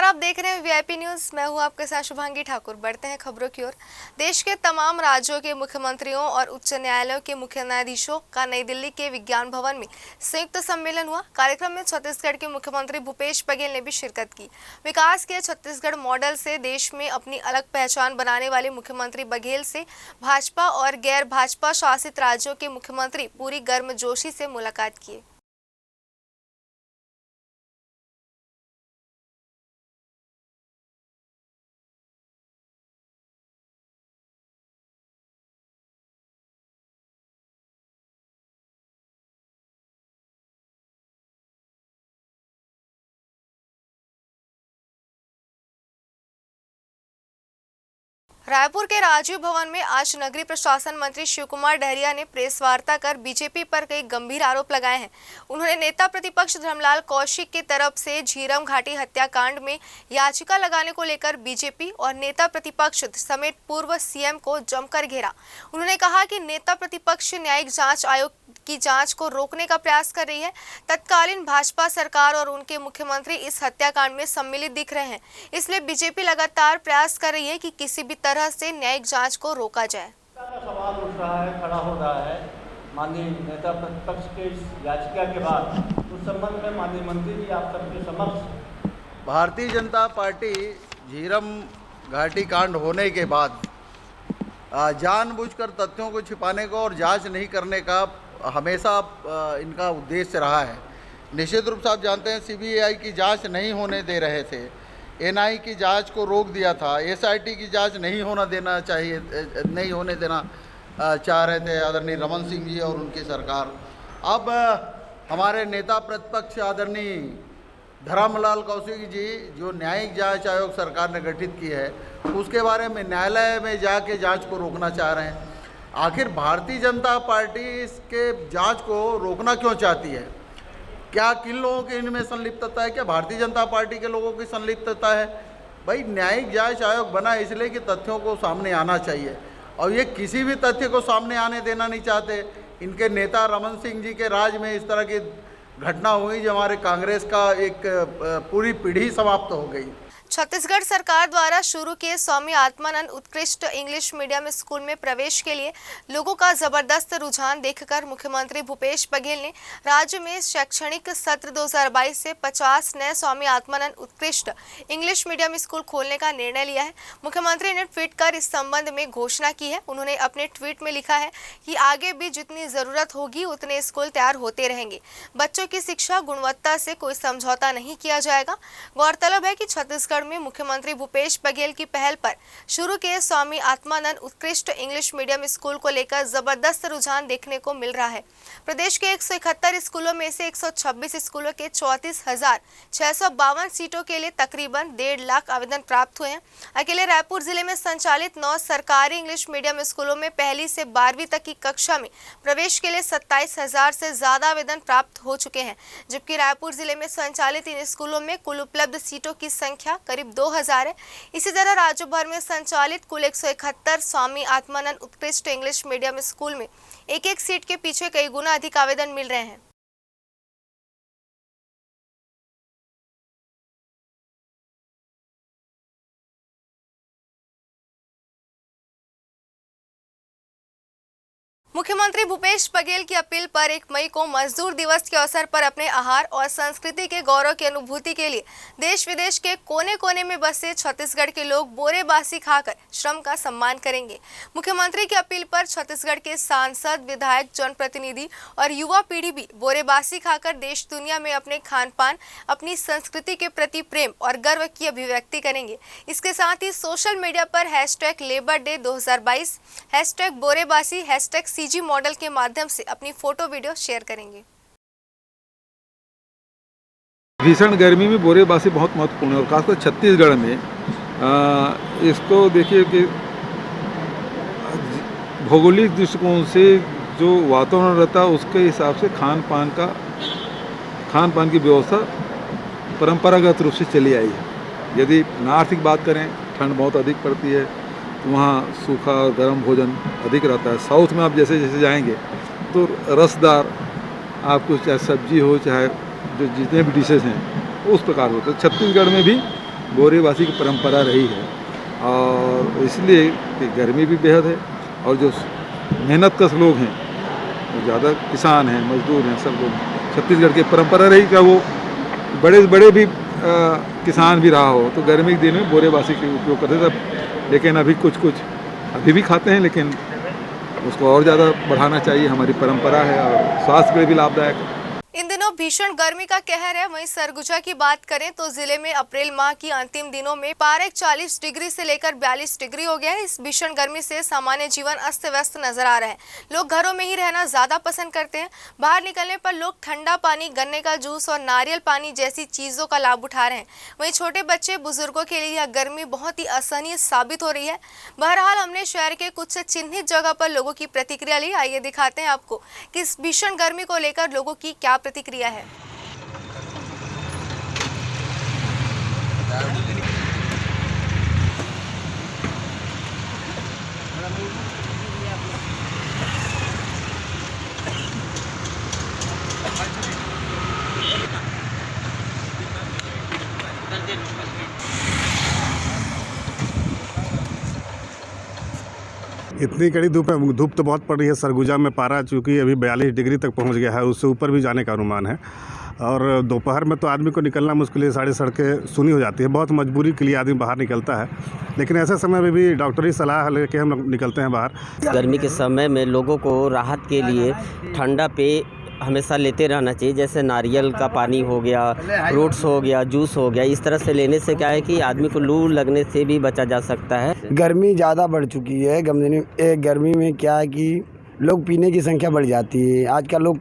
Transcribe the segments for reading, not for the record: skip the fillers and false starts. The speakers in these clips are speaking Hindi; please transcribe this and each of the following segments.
आप देख रहे हैं वीआईपी न्यूज। मैं हूं आपके साथ शुभांगी ठाकुर। बढ़ते हैं खबरों की ओर। देश के तमाम राज्यों के मुख्यमंत्रियों और उच्च न्यायालयों के मुख्य न्यायाधीशों का नई दिल्ली के विज्ञान भवन में संयुक्त सम्मेलन हुआ। कार्यक्रम में छत्तीसगढ़ के मुख्यमंत्री भूपेश बघेल ने भी शिरकत की। विकास के छत्तीसगढ़ मॉडल से देश में अपनी अलग पहचान बनाने वाले मुख्यमंत्री बघेल से भाजपा और गैर भाजपा शासित राज्यों के मुख्यमंत्री पूरी गर्मजोशी से मुलाकात किए। रायपुर के राजीव भवन में आज नगरीय प्रशासन मंत्री शिवकुमार डहरिया ने प्रेस वार्ता कर बीजेपी पर कई गंभीर आरोप लगाए हैं। उन्होंने नेता प्रतिपक्ष धर्मलाल कौशिक की तरफ से झीरम घाटी हत्याकांड में याचिका लगाने को लेकर बीजेपी और नेता प्रतिपक्ष समेत पूर्व सीएम को जमकर घेरा। उन्होंने कहा कि नेता प्रतिपक्ष न्यायिक जांच आयोग की जांच को रोकने का प्रयास कर रही है। तत्कालीन भाजपा सरकार और उनके मुख्यमंत्री इस हत्याकांड में सम्मिलित दिख रहे हैं, इसलिए बीजेपी लगातार प्रयास कर रही है कि किसी भी तरह से न्यायिक जांच को रोका जाए। सवाल उठ रहा है, खड़ा हो रहा है माननीय नेता प्रतिपक्ष के इस याचिका के बाद। उस संबंध में माननीय मंत्री जी आप सबके समक्ष भारतीय जनता पार्टी झीरम घाटी कांड होने के बाद जानबूझकर तथ्यों को छिपाने को और जांच नहीं करने का हमेशा इनका उद्देश्य रहा है। निश्चित रूप से आप जानते हैं सीबीआई की जांच नहीं होने दे रहे थे, एनआई की जांच को रोक दिया था, एसआईटी की जांच नहीं होने देना चाह रहे थे आदरणीय रमन सिंह जी और उनकी सरकार। अब हमारे नेता प्रतिपक्ष आदरणीय धर्मलाल कौशिक जी जो न्यायिक जांच आयोग सरकार ने गठित की है उसके बारे में न्यायालय में जाके जांच को रोकना चाह रहे हैं। आखिर भारतीय जनता पार्टी इसके जांच को रोकना क्यों चाहती है? क्या किन लोगों की इनमें संलिप्तता है? क्या भारतीय जनता पार्टी के लोगों की संलिप्तता है? भाई न्यायिक जांच आयोग बना इसलिए कि तथ्यों को सामने आना चाहिए और ये किसी भी तथ्य को सामने आने देना नहीं चाहते। इनके नेता रमन सिंह जी के राज में इस तरह की घटना हुई जो हमारे कांग्रेस का एक पूरी पीढ़ी समाप्त हो गई। छत्तीसगढ़ सरकार द्वारा शुरू किए स्वामी आत्मानंद उत्कृष्ट इंग्लिश मीडियम स्कूल में प्रवेश के लिए लोगों का जबरदस्त रुझान देखकर मुख्यमंत्री भूपेश बघेल ने राज्य में शैक्षणिक सत्र 2022 से 50 नए स्वामी आत्मानंद उत्कृष्ट इंग्लिश मीडियम स्कूल खोलने का निर्णय लिया है। मुख्यमंत्री ने ट्वीट कर इस संबंध में घोषणा की है। उन्होंने अपने ट्वीट में लिखा है कि आगे भी जितनी जरूरत होगी उतने स्कूल तैयार होते रहेंगे। बच्चों की शिक्षा गुणवत्ता से कोई समझौता नहीं किया जाएगा। गौरतलब है कि छत्तीसगढ़ में मुख्यमंत्री भूपेश बघेल की पहल पर शुरू किए स्वामी आत्मानंद उत्कृष्ट इंग्लिश मीडियम स्कूल को लेकर जबरदस्त रुझान देखने को मिल रहा है। प्रदेश के 171 स्कूलों में से 126 स्कूलों के 34,652 सीटों के लिए तकरीबन 1.5 लाख आवेदन प्राप्त हुए हैं। अकेले रायपुर जिले में संचालित 9 सरकारी इंग्लिश मीडियम स्कूलों में पहली से 12वीं तक की कक्षा में प्रवेश के लिए 27,000 से ज्यादा आवेदन प्राप्त हो चुके हैं, जबकि रायपुर जिले में संचालित इन स्कूलों में कुल उपलब्ध सीटों की संख्या करीब 2000 है। इसी तरह राज्य भर में संचालित कुल 171 स्वामी आत्मानंद उत्कृष्ट इंग्लिश मीडियम स्कूल में एक सीट के पीछे कई गुना अधिक आवेदन मिल रहे हैं। मुख्यमंत्री भूपेश बघेल की अपील पर 1 मई को मजदूर दिवस के अवसर पर अपने आहार और संस्कृति के गौरव की अनुभूति के लिए देश विदेश के कोने कोने में बसे छत्तीसगढ़ के लोग बोरेबासी खाकर श्रम का सम्मान करेंगे। मुख्यमंत्री की अपील पर छत्तीसगढ़ के सांसद, विधायक, जनप्रतिनिधि और युवा पीढ़ी भी बोरेबासी खाकर देश दुनिया में अपने खान पान, अपनी संस्कृति के प्रति प्रेम और गर्व की अभिव्यक्ति करेंगे। इसके साथ ही सोशल मीडिया पर #लेबर डे 2022, #बोरेबासी, #CG मॉडल के माध्यम से अपनी फोटो वीडियो शेयर करेंगे। भीषण गर्मी में बोरेबासी बहुत महत्वपूर्ण है और खासकर छत्तीसगढ़ में इसको देखिए कि भौगोलिक दृष्टिकोण से जो वातावरण रहता है उसके हिसाब से खान पान की व्यवस्था परंपरागत रूप से चली आई है। यदि नॉर्थ की बात करें, ठंड बहुत अधिक पड़ती है, वहाँ सूखा और गर्म भोजन अधिक रहता है। साउथ में आप जैसे जैसे जाएंगे तो रसदार आपको चाहे सब्जी हो, चाहे जो जितने भी डिशेस हैं उस प्रकार होते हैं। छत्तीसगढ़ में भी बोरीवासी की परंपरा रही है, और इसलिए कि गर्मी भी बेहद है, और जो मेहनतकश लोग हैं, वो ज़्यादा किसान हैं, मजदूर हैं, सब लोग। छत्तीसगढ़ की परंपरा रही क्या वो बड़े से बड़े भी किसान भी रहा हो तो गर्मी के दिन में बोरेबासी का उपयोग करते थे। लेकिन अभी कुछ अभी भी खाते हैं, लेकिन उसको और ज़्यादा बढ़ाना चाहिए। हमारी परंपरा है और स्वास्थ्य के लिए भी लाभदायक है। इन दिनों भीषण गर्मी का कहर है। वहीं सरगुजा की बात करें तो जिले में अप्रैल माह की अंतिम दिनों में पारा 40 डिग्री से लेकर 42 डिग्री हो गया है। इस भीषण गर्मी से सामान्य जीवन अस्त व्यस्त नजर आ रहा है। लोग घरों में ही रहना ज्यादा पसंद करते हैं। बाहर निकलने पर लोग ठंडा पानी, गन्ने का जूस और नारियल पानी जैसी चीजों का लाभ उठा रहे हैं। वहीं छोटे बच्चे, बुजुर्गों के लिए यह गर्मी बहुत ही असहनीय साबित हो रही है। बहरहाल हमने शहर के कुछ चिन्हित जगह पर लोगों की प्रतिक्रिया ली। आइए दिखाते हैं आपको कि इस भीषण गर्मी को लेकर लोगों की क्या प्रतिक्रिया है। इतनी कड़ी धूप है, धूप तो बहुत पड़ रही है। सरगुजा में पारा चूँकि अभी 42 डिग्री तक पहुंच गया है, उससे ऊपर भी जाने का अनुमान है। और दोपहर में तो आदमी को निकलना मुश्किल है, सारी सड़कें सूनी हो जाती है। बहुत मजबूरी के लिए आदमी बाहर निकलता है, लेकिन ऐसे समय में भी डॉक्टरी सलाह लेके हम लोग निकलते हैं बाहर। गर्मी के समय में लोगों को राहत के लिए ठंडा पेय हमेशा लेते रहना चाहिए, जैसे नारियल का पानी हो गया, फ्रूट्स हो गया, जूस हो गया। इस तरह से लेने से क्या है कि आदमी को लू लगने से भी बचा जा सकता है। गर्मी ज़्यादा बढ़ चुकी है। गर्मी में क्या है कि लोग पीने की संख्या बढ़ जाती है। आजकल लोग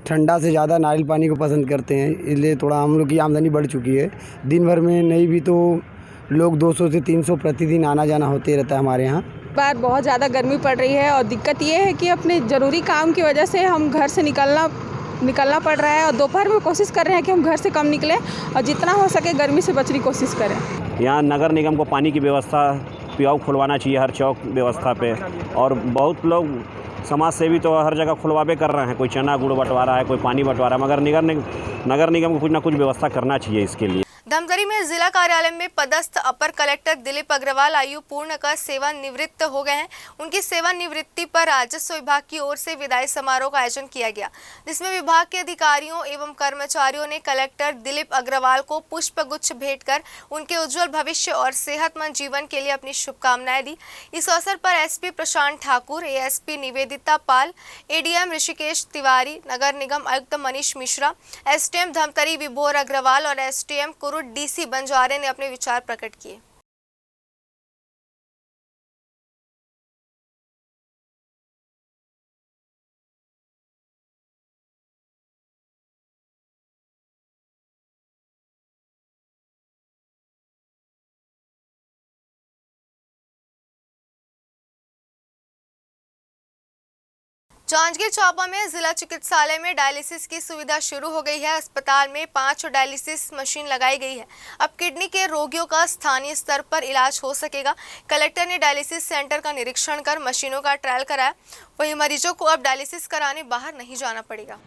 ठंडा से ज़्यादा नारियल पानी को पसंद करते हैं, इसलिए थोड़ा हम लोग की आमदनी बढ़ चुकी है। दिन भर में नहीं भी तो लोग 200 से 300 प्रतिदिन आना जाना होते रहता है हमारे यहाँ। बार बहुत ज़्यादा गर्मी पड़ रही है और दिक्कत ये है कि अपने ज़रूरी काम की वजह से हम घर से निकलना पड़ रहा है, और दोपहर में कोशिश कर रहे हैं कि हम घर से कम निकलें और जितना हो सके गर्मी से बचने की कोशिश करें। यहाँ नगर निगम को पानी की व्यवस्था पियाऊ खुलवाना चाहिए हर चौक व्यवस्था पे, और बहुत लोग समाज सेवी तो हर जगह खुलवावे कर रहे हैं। कोई चना गुड़ बंटवा रहा है, कोई पानी बंटवा रहा है, मगर नगर निगम को कुछ ना कुछ व्यवस्था करना चाहिए इसके लिए। धमतरी में जिला कार्यालय में पदस्थ अपर कलेक्टर दिलीप अग्रवाल आयु पूर्ण कर सेवानिवृत्त हो गए हैं। उनकी सेवानिवृत्ति पर राजस्व विभाग की ओर से विदाई समारोह का आयोजन किया गया, जिसमें विभाग के अधिकारियों एवं कर्मचारियों ने कलेक्टर दिलीप अग्रवाल को पुष्प गुच्छ भेंट कर उनके उज्जवल भविष्य और सेहतमंद जीवन के लिए अपनी शुभकामनाएं दी। इस अवसर पर एसपी प्रशांत ठाकुर, एएसपी निवेदिता पाल, एडीएम ऋषिकेश तिवारी, नगर निगम आयुक्त मनीष मिश्रा, एसडीएम धमतरी विभोर अग्रवाल और एसडीएम डीसी बंजारे ने अपने विचार प्रकट किए। जांजगीर चांपा में जिला चिकित्सालय में डायलिसिस की सुविधा शुरू हो गई है। अस्पताल में 5 डायलिसिस मशीन लगाई गई है। अब किडनी के रोगियों का स्थानीय स्तर पर इलाज हो सकेगा। कलेक्टर ने डायलिसिस सेंटर का निरीक्षण कर मशीनों का ट्रायल कराया। वहीं मरीजों को अब डायलिसिस कराने बाहर नहीं जाना पड़ेगा।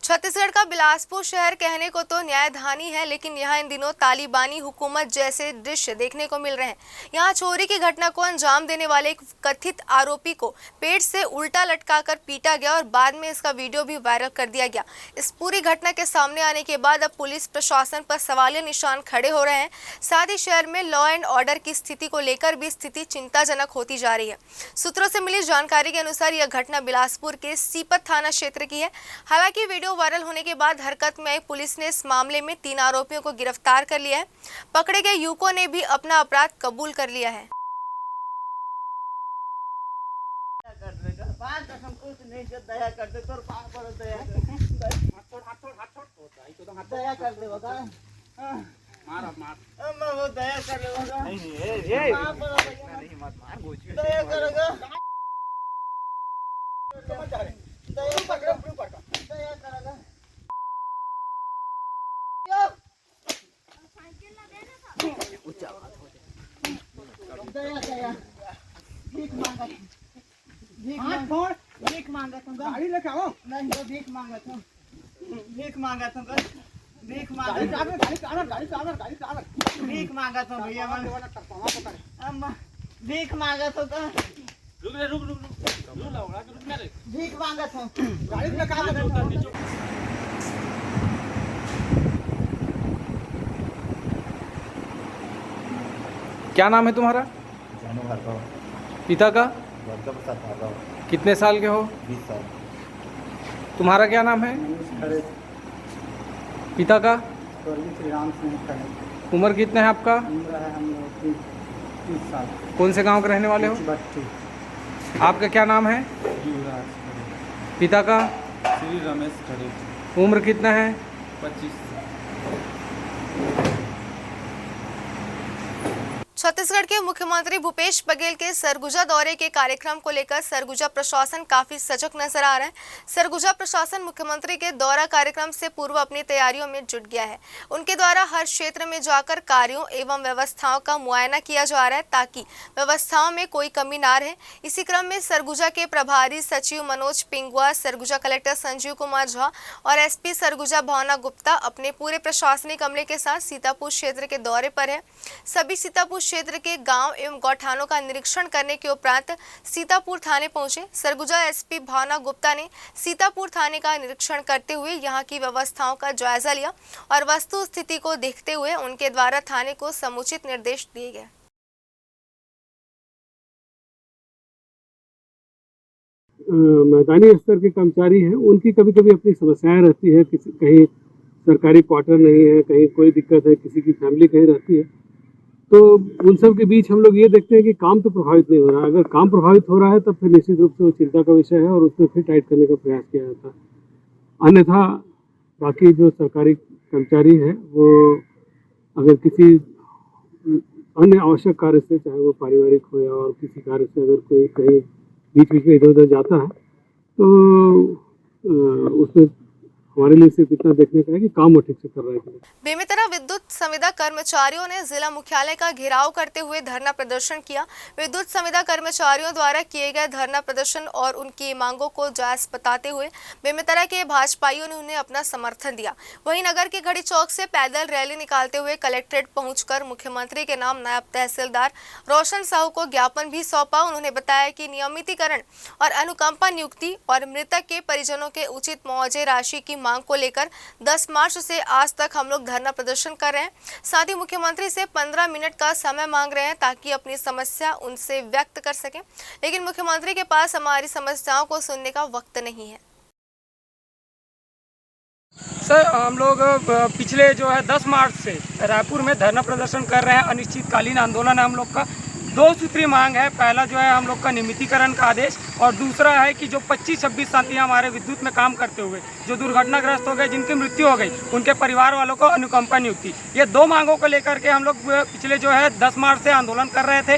छत्तीसगढ़ का बिलासपुर शहर कहने को तो न्यायधानी है, लेकिन यहाँ इन दिनों तालिबानी हुकूमत जैसे दृश्य देखने को मिल रहे हैं। यहाँ चोरी की घटना को अंजाम देने वाले एक कथित आरोपी को पेट से उल्टा लटकाकर पीटा गया और बाद में इसका वीडियो भी वायरल कर दिया गया। इस पूरी घटना के सामने आने के बाद अब पुलिस प्रशासन पर सवालिया निशान खड़े हो रहे हैं। साथ ही शहर में लॉ एंड ऑर्डर की स्थिति को लेकर भी स्थिति चिंताजनक होती जा रही है। सूत्रों से मिली जानकारी के अनुसार यह घटना बिलासपुर के सीपत थाना क्षेत्र की है। हालांकि वीडियो वायरल होने के बाद हरकत में आई पुलिस ने इस मामले में 3 आरोपियों को गिरफ्तार कर लिया है। पकड़े गए युवकों ने भी अपना अपराध कबूल कर लिया है। भीख मांगा तुम गाड़ी लेके आओ नहीं तो भीख मांगा तुम भीख मांगा तुम भीख मांगा तुम भैया भीख मांगा तो रुक भीख मांगा तुम गाड़ी लेके आओ। क्या नाम है तुम्हारा? पिता का? कितने साल के हो? 20 साल। तुम्हारा क्या नाम है? पिता का? श्री राम सिंह। उम्र कितने है आपका? उम्र है हम लोग 30 साल। कौन से गांव के रहने वाले हो? आपका क्या नाम है? पिता का? श्री रमेश खड़े। उम्र कितना है? 25। छत्तीसगढ़ के मुख्यमंत्री भूपेश बघेल के सरगुजा दौरे के कार्यक्रम को लेकर सरगुजा प्रशासन काफी सजग नजर आ रहा है। सरगुजा प्रशासन मुख्यमंत्री के दौरा कार्यक्रम से पूर्व अपनी तैयारियों में जुट गया है। उनके द्वारा हर क्षेत्र में जाकर कार्यों एवं व्यवस्थाओं का मुआयना किया जा रहा है ताकि व्यवस्थाओं में कोई कमी ना रहे। इसी क्रम में सरगुजा के प्रभारी सचिव मनोज पिंगुआ, सरगुजा कलेक्टर संजीव कुमार झा और एसपी सरगुजा भावना गुप्ता अपने पूरे प्रशासनिक अमले के साथ सीतापुर क्षेत्र के दौरे पर है। सभी सीतापुर क्षेत्र के गांव एवं गौठानों का निरीक्षण करने के उपरांत सीतापुर थाने पहुंचे। सरगुजा एसपी भावना गुप्ता ने सीतापुर थाने का निरीक्षण करते हुए यहां की व्यवस्थाओं का जायजा लिया और वस्तु स्थिति को देखते हुए उनके द्वारा थाने को समुचित निर्देश दिए गए। मैदानी स्तर के कर्मचारी हैं, उनकी कभी कभी अपनी समस्याएं रहती है। कहीं सरकारी क्वार्टर नहीं है, कहीं कोई दिक्कत है, किसी की फैमिली कहीं रहती है, तो उन सब के बीच हम लोग ये देखते हैं कि काम तो प्रभावित नहीं हो रहा है। अगर काम प्रभावित हो रहा है तब फिर निश्चित रूप से वो चिंता का विषय है और उसमें फिर टाइट करने का प्रयास किया जाता है। अन्यथा बाकी जो सरकारी कर्मचारी है वो अगर किसी अन्य आवश्यक कार्य से, चाहे वो पारिवारिक हो या और किसी कार्य से, अगर कोई कहीं बीच बीच में इधर उधर जाता है तो उसमें हमारे लिए सिर्फ इतना देखने का है कि काम वो ठीक से कर रहे हैं। बेमेतरा विद्युत संविदा कर्मचारियों ने जिला मुख्यालय का घेराव करते हुए धरना प्रदर्शन किया। विद्युत संविदा कर्मचारियों द्वारा किए गए धरना प्रदर्शन और उनकी मांगों को जायज बताते हुए बेमेतरा के भाजपाइयों ने उन्हें अपना समर्थन दिया। वहीं नगर के घड़ी चौक से पैदल रैली निकालते हुए कलेक्ट्रेट पहुंचकर मुख्यमंत्री के नाम नायब तहसीलदार रोशन साहू को ज्ञापन भी सौंपा। उन्होंने बताया कि नियमितीकरण और अनुकंपा नियुक्ति और मृतक के परिजनों के उचित मुआवजे राशि की मांग को लेकर 10 मार्च से आज तक हम लोग धरना प्रदर्शन कर रहे हैं। साथ ही मुख्यमंत्री से 15 मिनट का समय मांग रहे हैं ताकि अपनी समस्या उनसे व्यक्त कर सकें, लेकिन मुख्यमंत्री के पास हमारी समस्याओं को सुनने का वक्त नहीं है। सर, हम लोग पिछले जो है 10 मार्च से रायपुर में धरना प्रदर्शन कर रहे हैं। अनिश्चितकालीन आंदोलन है हम लोग का। 2 सूत्री मांग है। पहला जो है हम लोग का नियमितीकरण का आदेश और दूसरा है कि जो 25-26 साथी हमारे विद्युत में काम करते हुए जो दुर्घटनाग्रस्त हो गए, जिनकी मृत्यु हो गई, उनके परिवार वालों को अनुकंपा नियुक्ति, ये 2 मांगों को लेकर के हम लोग पिछले जो है 10 मार्च से आंदोलन कर रहे थे।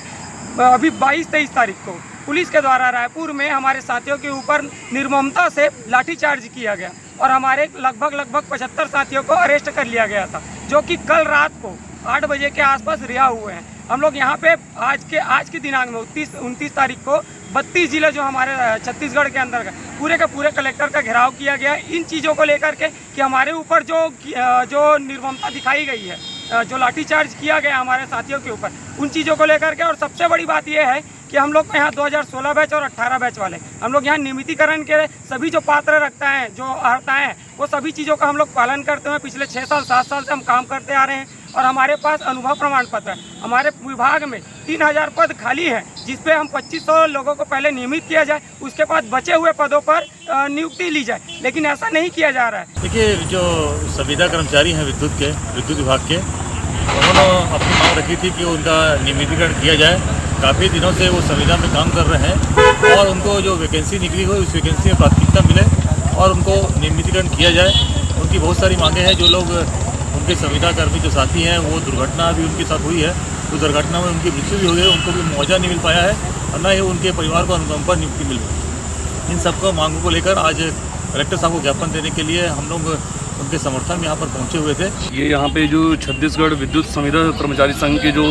अभी 22-23 तारीख को पुलिस के द्वारा रायपुर में हमारे साथियों के ऊपर निर्ममता से लाठीचार्ज किया गया और हमारे लगभग 75 साथियों को अरेस्ट कर लिया गया था, जो कि कल रात को 8 बजे के आसपास रिहा हुए हैं। हम लोग यहाँ पे आज के दिनांक में 29 तारीख को 32 जिले जो हमारे छत्तीसगढ़ के अंदर पूरे के पूरे कलेक्टर का घेराव किया गया इन चीज़ों को लेकर के कि हमारे ऊपर जो निर्ममता दिखाई गई है, जो लाठीचार्ज किया गया हमारे साथियों के ऊपर, उन चीज़ों को लेकर के। और सबसे बड़ी बात यह है कि हम लोग यहाँ 2016 बैच और 18 बैच वाले हम लोग यहाँ नियमितीकरण के सभी जो पात्र रखता है, जो अर्हता है, वो सभी चीज़ों का हम लोग पालन करते हुए पिछले 6 साल 7 साल से हम काम करते आ रहे हैं। और हमारे पास अनुभव प्रमाण पत्र है। हमारे विभाग में 3000 पद खाली है, जिसपे हम 2500 लोगों को पहले नियमित किया जाए, उसके बाद बचे हुए पदों पर नियुक्ति ली जाए, लेकिन ऐसा नहीं किया जा रहा है। देखिए, जो संविदा कर्मचारी हैं विद्युत विभाग के, उन्होंने अपनी मांग रखी थी कि उनका नियमितीकरण किया जाए। काफ़ी दिनों से वो संविदा में काम कर रहे हैं और उनको जो वैकेंसी निकली हो उस वैकेंसी में प्राथमिकता मिले और उनको नियमितीकरण किया जाए। उनकी बहुत सारी मांगें हैं। जो लोग उनके संविदा कर्मी जो साथी हैं, वो दुर्घटना भी उनके साथ हुई है, तो दुर्घटना में उनकी मृत्यु भी हुई है, उनको भी मुआवजा नहीं मिल पाया है और न ही उनके परिवार को अनुकंपा नियुक्ति मिल पाई। इन सबको मांगों को लेकर आज कलेक्टर साहब को ज्ञापन देने के लिए हम लोग उनके समर्थन में यहाँ पर पहुँचे हुए थे। ये यहाँ पे जो छत्तीसगढ़ विद्युत संविदा कर्मचारी संघ के जो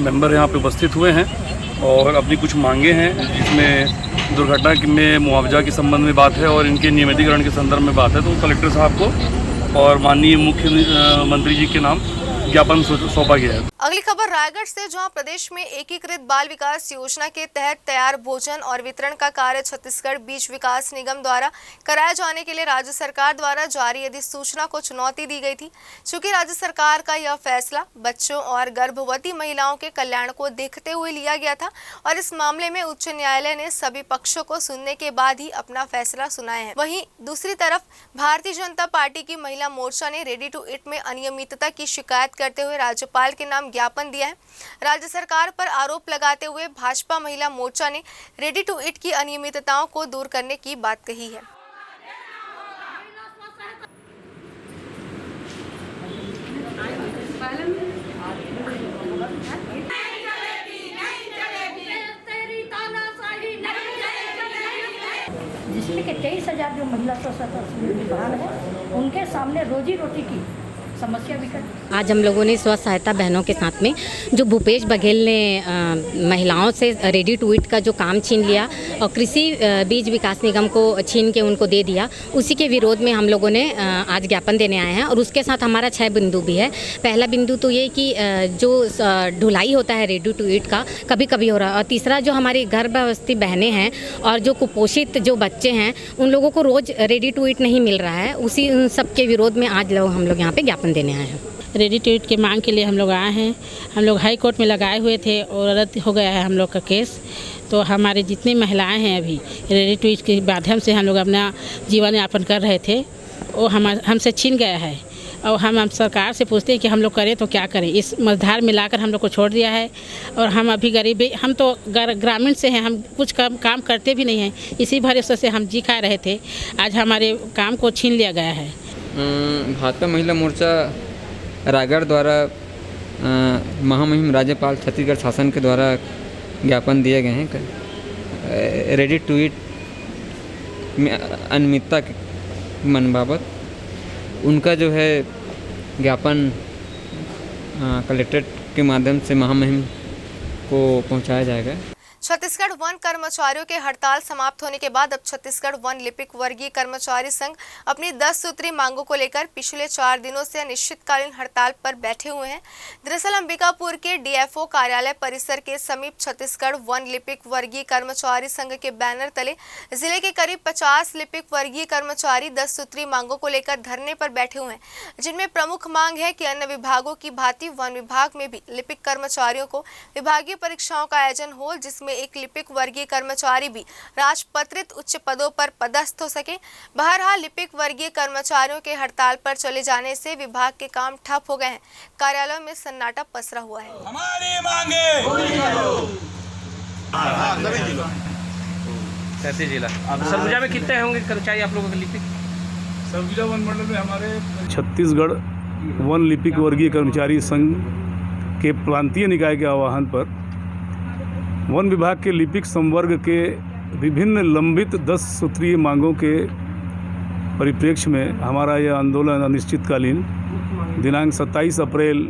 मेंबर यहाँ पे उपस्थित हुए हैं और अपनी कुछ मांगे हैं, जिसमें दुर्घटना में मुआवजा के संबंध में बात है और इनके नियमितीकरण के संदर्भ में बात है, तो कलेक्टर साहब को और माननीय मुख्यमंत्री जी के नाम ज्ञापन सौंपा गया है। अगली खबर रायगढ़ से, जहां प्रदेश में एकीकृत बाल विकास योजना के तहत तैयार भोजन और वितरण का कार्य छत्तीसगढ़ बीज विकास निगम द्वारा कराए जाने के लिए राज्य सरकार द्वारा जारी अधिसूचना को चुनौती दी गई थी। चूंकि राज्य सरकार का यह फैसला बच्चों और गर्भवती महिलाओं के कल्याण को देखते हुए लिया गया था और इस मामले में उच्च न्यायालय ने सभी पक्षों को सुनने के बाद ही अपना फैसला सुनाया है। वहीं दूसरी तरफ भारतीय जनता पार्टी की महिला मोर्चा ने रेडी टू ईट में अनियमितता की शिकायत करते हुए राज्यपाल के नाम ज्ञापन दिया है। राज्य सरकार पर आरोप लगाते हुए भाजपा महिला मोर्चा ने रेडी टू ईट की अनियमितताओं को दूर करने की बात कही है। जिसमें कि 23,000 जो महिला स्वसहायता बहन है, उनके सामने रोजी रोटी की समस्या विकट। आज हम लोगों ने स्व सहायता बहनों के साथ में जो भूपेश बघेल ने महिलाओं से रेडी टू ईट का जो काम छीन लिया और कृषि बीज विकास निगम को छीन के उनको दे दिया, उसी के विरोध में हम लोगों ने आज ज्ञापन देने आए हैं। और उसके साथ हमारा 6 बिंदु भी है। पहला बिंदु तो ये कि जो ढुलाई होता है रेडी टू ईट का कभी कभी हो रहा है, और तीसरा जो हमारी गर्भवती बहनें हैं और जो कुपोषित जो बच्चे हैं उन लोगों को रोज़ रेडी टू ईट नहीं मिल रहा है। उसी सब के विरोध में आज हम लोग यहाँ पे ज्ञापन देने आए हैं। रेडी टू ईट के मांग के लिए हम लोग आए हैं। हम लोग हाई कोर्ट में लगाए हुए थे और रद्द हो गया है हम लोग का केस। तो हमारे जितनी महिलाएं हैं अभी रेडी टू ईट के माध्यम से हम लोग अपना जीवन यापन कर रहे थे, वो हमसे छीन गया है। और हम सरकार से पूछते हैं कि हम लोग करें तो क्या करें। इस मझधार में लाकर हम लोग को छोड़ दिया है और हम अभी गरीब, हम तो ग्रामीण से हैं, हम कुछ काम करते भी नहीं हैं। इसी भरोसे से हम जी खा रहे थे, आज हमारे काम को छीन लिया गया है। भाजपा महिला मोर्चा रायगढ़ द्वारा महामहिम राज्यपाल छत्तीसगढ़ शासन के द्वारा ज्ञापन दिए गए हैं रेडी टू ईट में अनियमितता के मन बाबत। उनका जो है ज्ञापन कलेक्ट्रेट के माध्यम से महामहिम को पहुंचाया जाएगा। छत्तीसगढ़ वन कर्मचारियों के हड़ताल समाप्त होने के बाद अब छत्तीसगढ़ वन लिपिक वर्गीय कर्मचारी संघ अपनी 10 सूत्री मांगों को लेकर पिछले 4 दिनों से अनिश्चितकालीन हड़ताल पर बैठे हुए हैं। दरअसल अंबिकापुर के डीएफओ कार्यालय परिसर के समीप छत्तीसगढ़ वन लिपिक वर्गीय कर्मचारी संघ के बैनर तले जिले के करीब 50 लिपिक वर्गीय कर्मचारी 10 सूत्री मांगों को लेकर धरने पर बैठे हुए हैं, जिनमें प्रमुख मांग है कि अन्य विभागों की भांति वन विभाग में भी लिपिक कर्मचारियों को विभागीय परीक्षाओं का आयोजन हो, जिसमें एक लिपिक वर्गीय कर्मचारी भी राजपत्रित उच्च पदों पर पदस्थ हो सके। बहरहाल लिपिक वर्गीय कर्मचारियों के हड़ताल पर चले जाने से विभाग के काम ठप हो गए हैं। कार्यालयों में सन्नाटा पसरा हुआ है। हमारी मांगे कैसे जिला सरगुजा में कितने होंगे कर्मचारी आप लोगों के लिपिक? सरगुजा वन मंडल में हमारे छत्तीसगढ़ वन लिपिक वर्गीय कर्मचारी संघ के प्रांतीय निकाय के आह्वान पर वन विभाग के लिपिक संवर्ग के विभिन्न लंबित 10 सूत्रीय मांगों के परिप्रेक्ष्य में हमारा यह आंदोलन अनिश्चितकालीन दिनांक 27 अप्रैल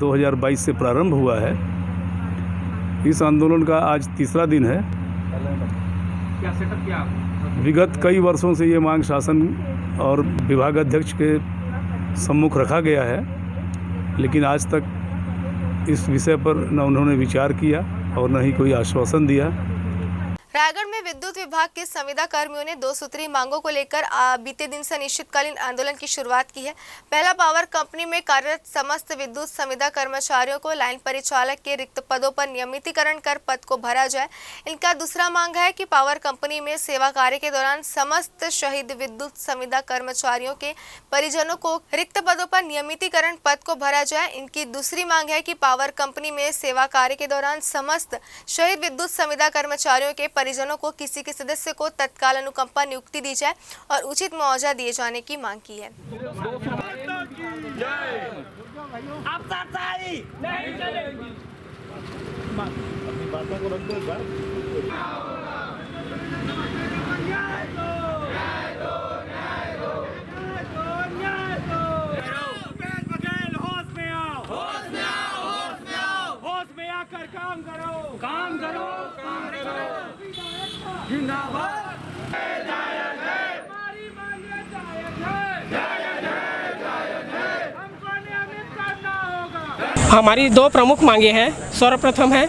2022 से प्रारंभ हुआ है। इस आंदोलन का आज तीसरा दिन है। क्या सेटअप किया? विगत कई वर्षों से ये मांग शासन और विभागाध्यक्ष के सम्मुख रखा गया है, लेकिन आज तक इस विषय पर न उन्होंने विचार किया और न ही कोई आश्वासन दिया। रायगढ़ में विद्युत विभाग के संविदा कर्मियों ने 2 सूत्री मांगों को लेकर बीते दिन से अनिश्चितकालीन आंदोलन की शुरुआत की है। पहला, पावर कंपनी में कार्यरत समस्त विद्युत संविदा कर्मचारियों को लाइन परिचालक के रिक्त पदों पर नियमितीकरण कर पद को भरा जाए। इनका दूसरा मांग है कि पावर कंपनी में सेवा कार्य के दौरान समस्त शहीद विद्युत संविदा कर्मचारियों के परिजनों को रिक्त पदों पर नियमितीकरण पद को भरा जाए। इनकी दूसरी मांग है कि पावर कंपनी में सेवा कार्य के दौरान समस्त शहीद विद्युत संविदा कर्मचारियों के परिजनों को किसी के सदस्य को तत्काल अनुकंपा नियुक्ति दी जाए और उचित मुआवजा दिए जाने की मांग की है। हमारी दो प्रमुख मांगे हैं। सर्वप्रथम है,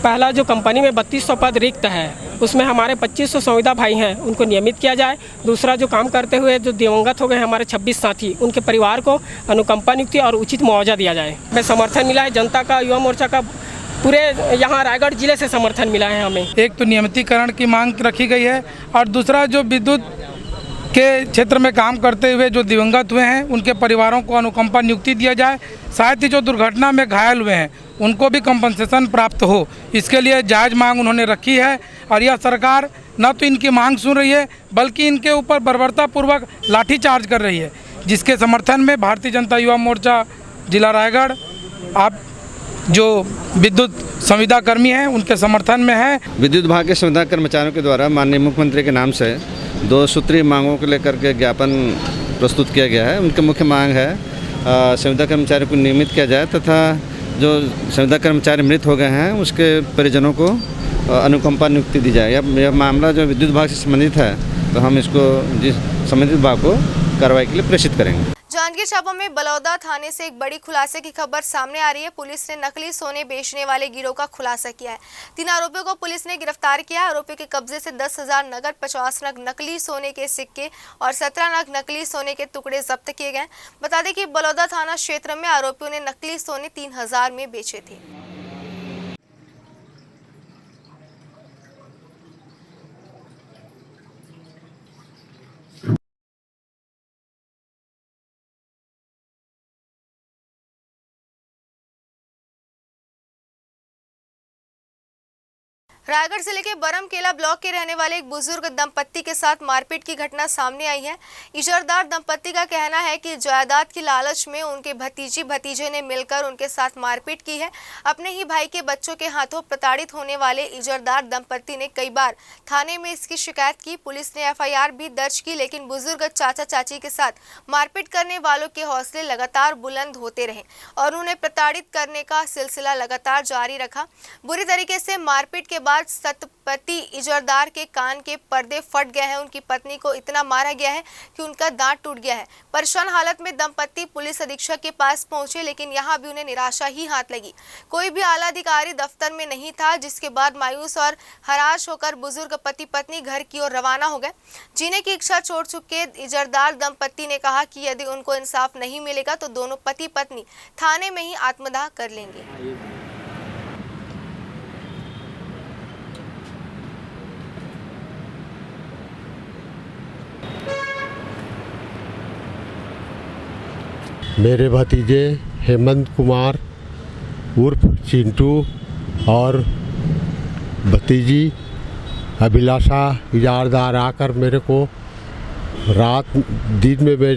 पहला जो कंपनी में 3200 पद रिक्त है उसमें हमारे 2500 संविदा भाई हैं, उनको नियमित किया जाए। दूसरा, जो काम करते हुए जो दिवंगत हो गए हमारे 26 साथी, उनके परिवार को अनुकंपा नियुक्ति और उचित मुआवजा दिया जाए। हमें समर्थन मिला है जनता का, युवा मोर्चा का, पूरे यहाँ रायगढ़ जिले से समर्थन मिला है हमें। एक तो नियमितीकरण की मांग रखी गई है और दूसरा जो विद्युत के क्षेत्र में काम करते हुए जो दिवंगत हुए हैं उनके परिवारों को अनुकंपा नियुक्ति दिया जाए। साथ ही जो दुर्घटना में घायल हुए हैं उनको भी कंपनसेशन प्राप्त हो, इसके लिए जायज़ मांग उन्होंने रखी है। और यह सरकार न तो इनकी मांग सुन रही है बल्कि इनके ऊपर बर्बरतापूर्वक लाठीचार्ज कर रही है, जिसके समर्थन में भारतीय जनता युवा मोर्चा जिला रायगढ़ आप जो विद्युत संविदा कर्मी हैं उनके समर्थन में है। विद्युत विभाग के संविदा कर्मचारियों के द्वारा माननीय मुख्यमंत्री के नाम से 2 सूत्रीय मांगों को लेकर के ज्ञापन प्रस्तुत किया गया है। उनकी मुख्य मांग है संविदा कर्मचारियों को नियमित किया जाए तथा जो संविदा कर्मचारी मृत हो गए हैं उसके परिजनों को अनुकंपा नियुक्ति दी जाए। यह मामला जो विद्युत विभाग से संबंधित है तो हम इसको जिस संबंधित विभाग को कार्रवाई के लिए प्रेषित करेंगे। जांजगीर चांपा में बलौदा थाने से एक बड़ी खुलासे की खबर सामने आ रही है। पुलिस ने नकली सोने बेचने वाले गिरोह का खुलासा किया है। 3 आरोपियों को पुलिस ने गिरफ्तार किया। आरोपियों के कब्जे से 10,000 नगद, 50 नग नकली सोने के सिक्के और 17 नग नकली सोने के टुकड़े जब्त किए गए। बता दें कि बलौदा थाना क्षेत्र में आरोपियों ने नकली सोने 3000 में बेचे थे। रायगढ़ जिले के बरमकेला ब्लॉक के रहने वाले एक बुजुर्ग दंपत्ति के साथ मारपीट की घटना सामने आई है। इजरदार दंपत्ति का कहना है कि जायदाद की लालच में उनके भतीजे ने मिलकर उनके साथ मारपीट की है। अपने ही भाई के बच्चों के हाथों प्रताड़ित होने वाले इजरदार दंपत्ति ने कई बार थाने में इसकी शिकायत की। पुलिस ने FIR भी दर्ज की, लेकिन बुजुर्ग चाचा चाची के साथ मारपीट करने वालों के हौसले लगातार बुलंद होते रहे और उन्हें प्रताड़ित करने का सिलसिला लगातार जारी रखा। बुरी तरीके से मारपीट के बाद सतपति इजरदार के कान के पर्दे फट गए हैं। उनकी पत्नी को इतना मारा गया है कि उनका दांत टूट गया है। परेशान हालत में दंपत्ति पुलिस अधीक्षक के पास पहुंचे, लेकिन यहां भी उन्हें निराशा ही हाथ लगी। कोई भी आला अधिकारी दफ्तर में नहीं था, जिसके बाद मायूस और हराश होकर बुजुर्ग पति पत्नी घर की ओर रवाना हो गए। जीने की इच्छा छोड़ चुके इजरदार दंपत्ति ने कहा कि यदि उनको इंसाफ नहीं मिलेगा तो दोनों पति पत्नी थाने में ही आत्मदाह कर लेंगे। मेरे भतीजे हेमंत कुमार उर्फ चिंटू और भतीजी अभिलाषा इजारदार आकर मेरे को दिन में मैं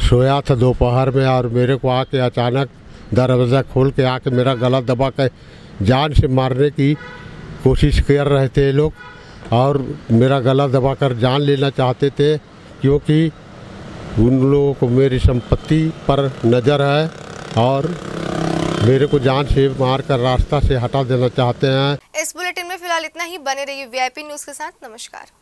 सोया था दोपहर में, और मेरे को आके अचानक दरवाज़ा खोल के आके मेरा गला दबा के जान से मारने की कोशिश कर रहे थे ये लोग, और मेरा गला दबाकर जान लेना चाहते थे, क्योंकि उन लोगों को मेरी संपत्ति पर नज़र है और मेरे को जान से मार कर रास्ता से हटा देना चाहते हैं। इस बुलेटिन में फिलहाल इतना ही। बने रहिए VIP न्यूज़ के साथ। नमस्कार।